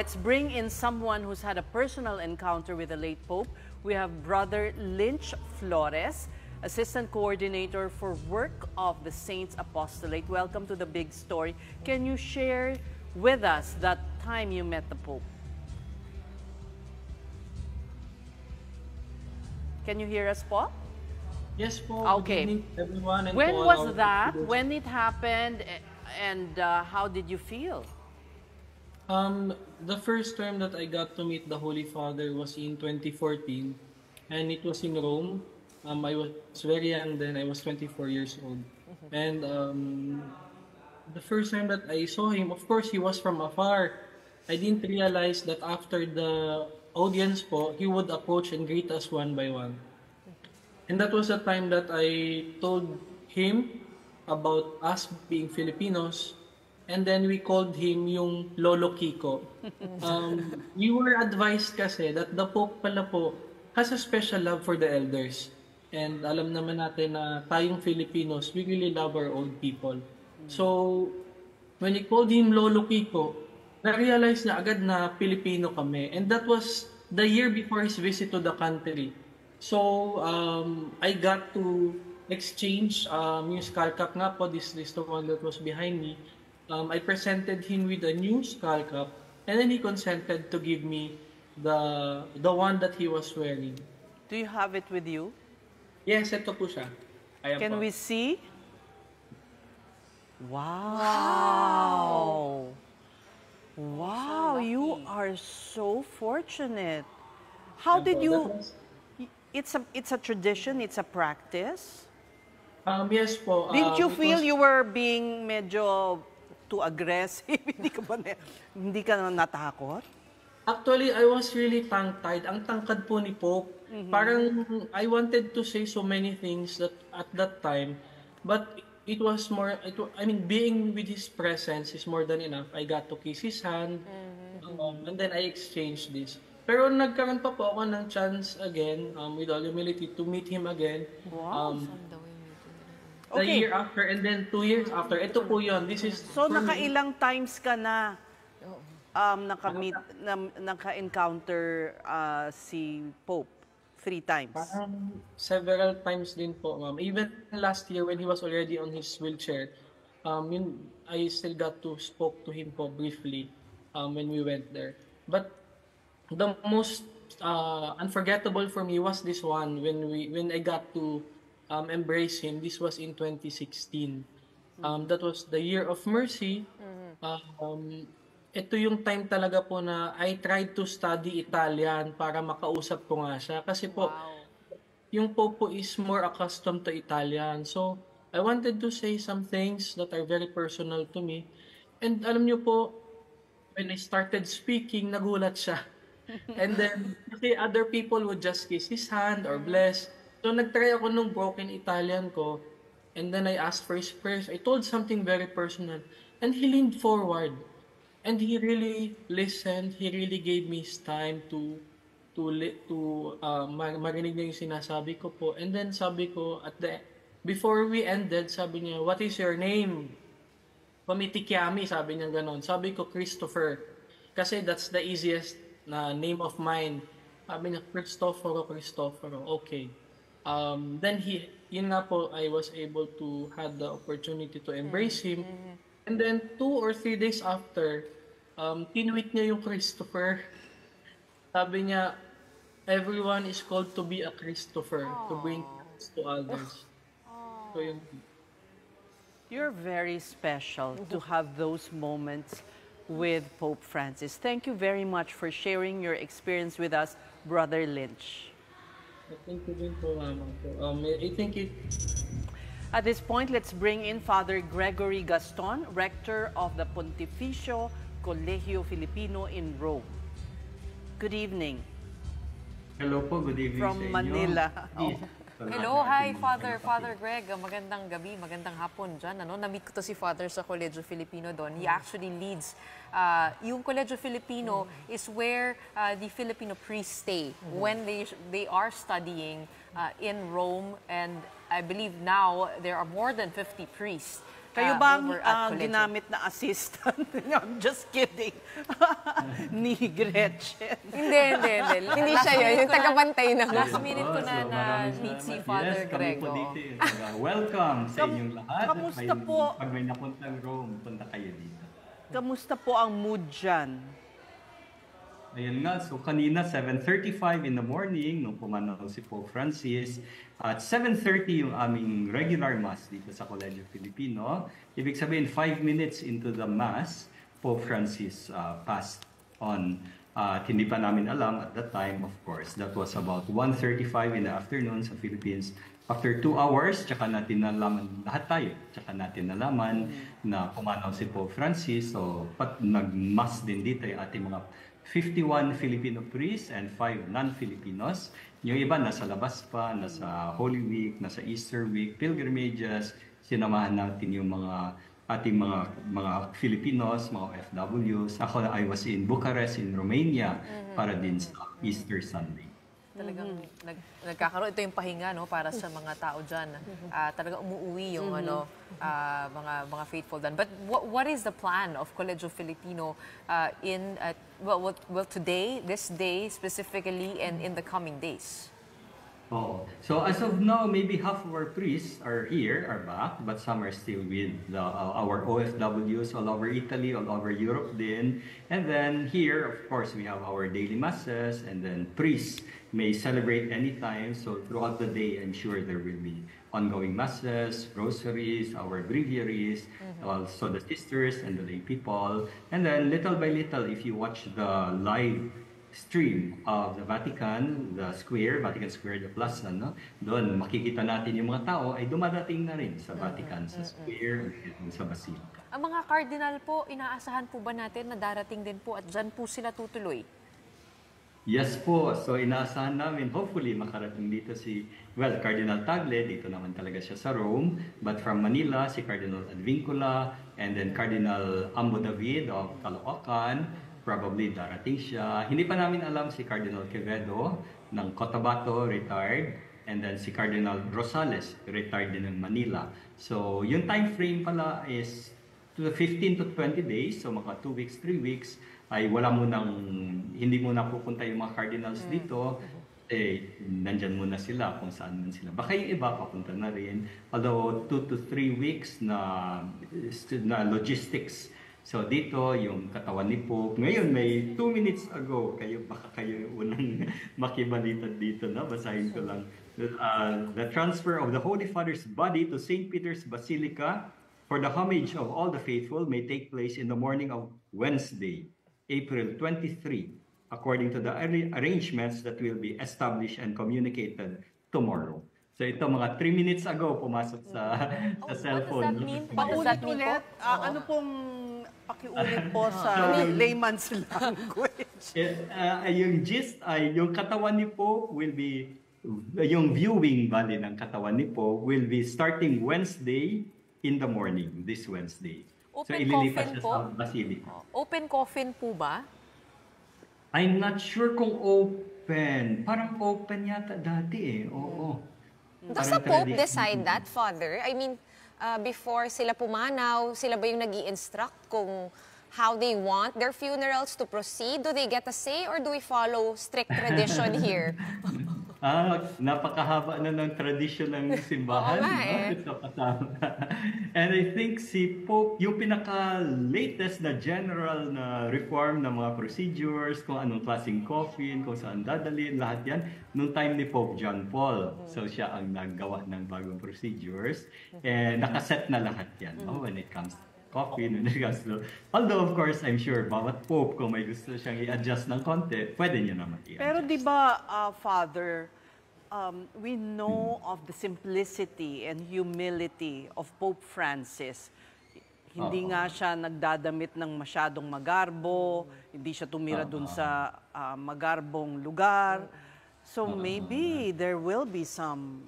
let's bring in someone who's had a personal encounter with the late Pope. We have Brother Lynch Flores, Assistant Coordinator for Work of the Saints Apostolate. Welcome to the Big Story. Can you share with us that time you met the Pope? Can you hear us, po? Yes po. Okay. Good evening, everyone. And When to all was our that? viewers. When it happened? And how did you feel? The first time that I got to meet the Holy Father was in 2014, and it was in Rome. I was very young then. I was 24 years old. And the first time that I saw him, of course, he was from afar. I didn't realize that after the audience po, he would approach and greet us one by one. And that was the time that I told him about us being Filipinos. And then we called him yung Lolo Kiko. We were advised kasi that the Pope pala po has a special love for the elders. And alam naman natin na tayong Filipinos, we really love our old people. So, when he called him Lolo Kiko, na-realize na agad na Pilipino kami. And that was the year before his visit to the country. So, I got to exchange yung skull cap nga po. This is the one that was behind me. I presented him with a new skull cap, and then he consented to give me the one that he was wearing. Do you have it with you? Yes, ito po siya. Ayan Can po. we see? Wow! Wow, you are so fortunate. How Ayan did po. you... That was- It's a tradition, it's a practice. Yes po. Didn't you it feel was- you were being medyo too aggressive? Hindi ka na natakot? Actually, I was really tongue-tied. Ang tangkad po ni Pope. Parang I wanted to say so many things that at that time, but it was more, being with his presence is more than enough. I got to kiss his hand, and then I exchanged this. Pero nagkaroon pa po ako ng chance again, with all humility, to meet him again. Wow. The Okay. year after, and then 2 years after. Ito po yun. This is So for me. nakailang times ka na naka-encounter si Pope? 3 times. Parang several times din po, ma'am. Even last year when he was already on his wheelchair, I still got to spoke to him po briefly when we went there. But the most unforgettable for me was this one when I got to embrace him. This was in 2016. That was the year of mercy. Ito yung time talaga po na I tried to study Italian para makausap ko nga siya. Kasi po, yung Pope po is more accustomed to Italian. So, I wanted to say some things that are very personal to me. And alam niyo po, when I started speaking, nagulat siya. And then, kasi other people would just kiss his hand or bless. So, nagtry ako nung broken Italian ko. And then I asked for his prayers. I told something very personal. And he leaned forward. And he really listened. He really gave me his time to marinig niya yung sinasabi ko po. And then sabi ko, before we ended, sabi niya, "What is your name?" Pamitikiami, sabi niya ganon. Sabi ko, "Christopher." Kasi that's the easiest na name of mine. Sabi niya, Cristoforo. Okay. Then yun nga po, I was able to have the opportunity to embrace him. And then 2 or 3 days after, tinweet niya yung Christopher. Sabi niya, everyone is called to be a Christopher, to bring peace to others. So yun. You're very special to have those moments with Pope Francis. Thank you very much for sharing your experience with us, Brother Lynch. Thank you din po, mama po. I think it... At this point, let's bring in Father Gregory Gaston, Rector of the Pontificio Colegio Filipino in Rome. Good evening. Hello po, good evening From sa inyo. Manila. Yes. Hello, hi Father Greg. Magandang gabi, magandang hapon dyan. Na-meet ko to si Father sa Colegio Filipino doon. He actually leads, yung Colegio Filipino is where the Filipino priests stay when they are studying in Rome. And I believe now there are more than 50 priests Kayo bang over at Colegio. ginamit na assistant? No, I'm just kidding. Ni Gretchen. Hindi. Hindi siya yun, yung tagabantay na. Last minute ko na So, maraming meet si salamat. Father Yes, kami Greg. po oo. dito. Welcome sa inyong lahat. kamusta po? Pag may napuntang Rome, punta kayo dito. Kamusta po ang mood dyan? Ayun nga, so kanina 7:35 in the morning nung pumanaw si Pope Francis. At 7:30 yung aming regular mass dito sa Colegio Filipino. Ibig sabihin 5 minutes into the mass, Pope Francis passed on. At hindi pa namin alam at that time, of course. That was about 1:35 in the afternoon sa Philippines. After 2 hours, tsaka natin nalaman, lahat tayo, tsaka natin nalaman na pumanaw si Pope Francis. So, nag-mass din dito yung ating mga 51 Filipino priests and 5 non-Filipinos. Yung iba nasa labas pa, nasa Holy Week, nasa Easter Week, pilgrimages. Sinamahan natin yung mga ating mga Filipinos, mga OFWs. Ako, I was in Bucharest, in Romania, para din sa Easter Sunday. Talagang nagkakaroon ito yung pahinga no para sa mga tao diyan. Talagang umuuwi yung mga faithful dyan. But what is the plan of Colegio Filipino today, this day specifically, and in the coming days? Oh, so as of now, maybe half of our priests are back, but some are still with our OFWs all over Italy, all over Europe din. And then here, of course, we have our daily masses, and then priests may celebrate anytime. So throughout the day, I'm sure there will be ongoing masses, rosaries, our breviaries, also the sisters and the lay people. And then little by little, if you watch the live stream of the Vatican, the Square, Vatican Square, the Plaza, no? Doon makikita natin yung mga tao ay dumadating na rin sa Vatican, sa Square, and sa Basilica. Ang mga cardinal po, inaasahan po ba natin na darating din po at dyan po sila tutuloy? Yes po. So inaasahan namin, hopefully makarating dito Cardinal Tagle, dito naman talaga siya sa Rome. But from Manila, si Cardinal Advincula, and then Cardinal Ambo David of Caloocan, probably darating siya. Hindi pa namin alam si Cardinal Quevedo ng Cotabato, retired. And then si Cardinal Rosales, retired din ng Manila. So yung time frame pala is 15 to 20 days. So mga 2 weeks, 3 weeks ay hindi muna pupunta yung mga cardinals dito. Nandyan muna sila kung saan man sila. Baka yung iba papunta na rin. Although 2 to 3 weeks na logistics. So dito, yung katawan ni Pope. Ngayon, may 2 minutes ago, baka kayo yung unang makibalita dito, no? Basahin ko lang. The transfer of the Holy Father's body to St. Peter's Basilica for the homage of all the faithful may take place in the morning of Wednesday, April 23, according to the arrangements that will be established and communicated tomorrow. So ito, mga 3 minutes ago, pumasok sa cellphone. What does that mean? What does that mean Paulit-ulit, po? ano pong pakiulit po sa layman's language? Yung gist ay, yung katawan ni Pope will be, yung viewing bali ng katawan ni Pope will be starting Wednesday in the morning, this Wednesday. So Open ililipat coffin siya po? sa Basilica. Open coffin po ba? I'm not sure kung open. Parang open yata dati Oo. Does the Parang Pope tradition. decide that, Father? I mean, before sila pumanaw, sila ba yung nag-i-instruct kung how they want their funerals to proceed? Do they get a say or do we follow strict tradition here? Napakahaba na ng tradisyon ng simbahan. Oo nga Ito kasama. And I think si Pope, yung pinaka-latest na general na reform ng mga procedures, kung anong klaseng coffin, kung saan dadalhin, lahat yan, nung time ni Pope John Paul. So siya ang naggawa ng bagong procedures. And nakaset na lahat yan when it comes to coffin, when it comes to... Although, of course, I'm sure, bawat Pope, kung may gusto siyang i-adjust ng konti, pwede niya naman i-adjust. Pero di ba, Father, we know of the simplicity and humility of Pope Francis. Hindi nga siya nagdadamit ng masyadong magarbo, hindi siya tumira dun sa magarbong lugar. So maybe there will be some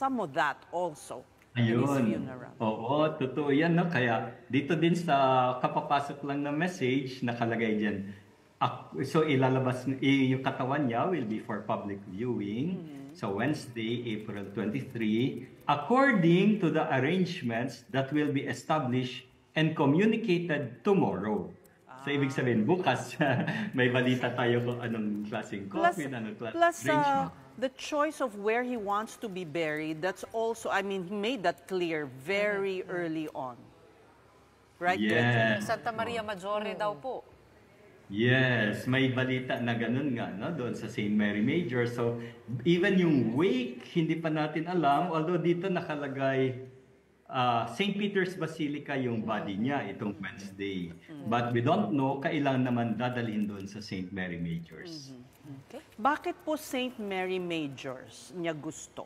of that also in his funeral. Oo, totoo yan. No? Kaya dito din sa kapapasok lang na message, nakalagay dyan. So ilalabas, yung katawan niya will be for public viewing. so Wednesday, April 23, according to the arrangements that will be established and communicated tomorrow. So, ibig sabihin, bukas, may balita tayo kung anong klaseng coffin, anong klaseng arrangement. The choice of where he wants to be buried, that's also, I mean, he made that clear very early on. Right? Yes. Santa Maria Maggiore daw po. Yes, may balita na ganun nga, no? Doon sa St. Mary Major. So, even yung wake, hindi pa natin alam. Although dito nakalagay St. Peter's Basilica yung body niya itong Wednesday. But we don't know kailan naman dadalhin doon sa St. Mary Majors. Okay. Bakit po St. Mary Majors niya gusto?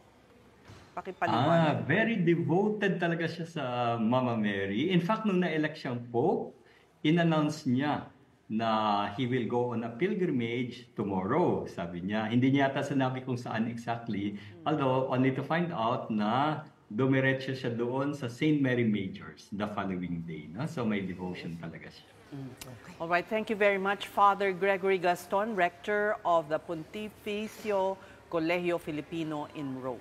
Pakipaliwanag. Very devoted talaga siya sa Mama Mary. In fact, nung na-elect siyang Pope, in-announce niya na he will go on a pilgrimage tomorrow, sabi niya. Hindi niya yata sinabi kung saan exactly, although only to find out na dumiretso siya doon sa St. Mary Majors the following day. No? So may devotion talaga siya. All right, thank you very much, Father Gregory Gaston, Rector of the Pontificio Colegio Filipino in Rome.